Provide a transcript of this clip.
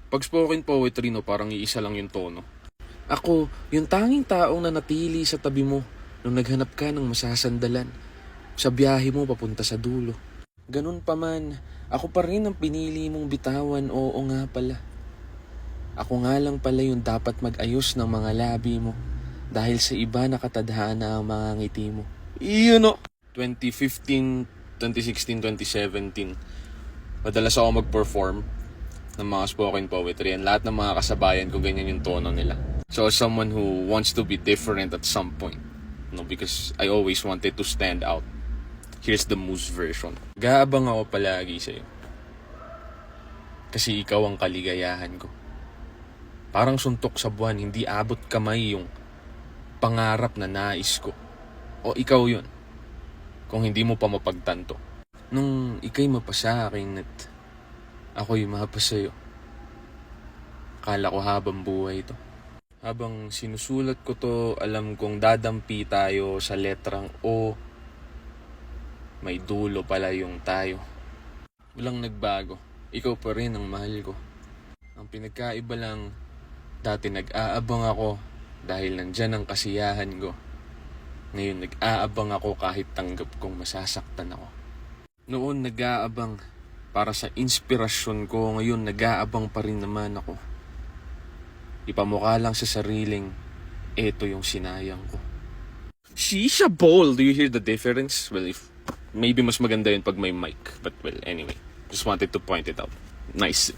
Pag spoken poetry, no, parang iisa lang yung tono. Ako, yung tanging taong nanatili sa tabi mo nung naghanap ka ng masasandalan sa biyahe mo papunta sa dulo. Ganun pa man, ako pa rin ang pinili mong bitawan, oo nga pala. Ako nga lang pala yung dapat mag-ayos ng mga labi mo dahil sa iba nakatadhana ang mga ngiti mo. Iyon no! 2015, 2016, 2017, madalas ako mag-perform ng mga spoken poetry and lahat ng mga kasabayan ko ganyan yung tono nila. So as someone who wants to be different at some point, because I always wanted to stand out, here's the Moose version. Gaabang ako palagi sa'yo. Kasi ikaw ang kaligayahan ko. Parang suntok sa buwan, hindi abot kamay yung pangarap na nais ko. O ikaw yun, kung hindi mo pa mapagtanto. Nung ika'y mapa sa akin at ako'y mapa sa'yo, akala ko habang buhay to. Habang sinusulat ko to, alam kong dadampi tayo sa letrang O. May dulo pala yung tayo. Walang nagbago, ikaw pa rin ang mahal ko. Ang pinagkaiba lang, dati nag-aabang ako dahil nandyan ang kasiyahan ko. Ngayon nag-aabang ako kahit tanggap kong masasaktan ako. Noon nag-aabang para sa inspirasyon ko, ngayon nag-aabang pa rin naman ako. Ipamukha lang sa sariling, eto yung sinayang ko. Shisha bowl! Do you hear the difference? Well, if maybe mas maganda yun pag may mic. But well, anyway. Just wanted to point it out. Nice.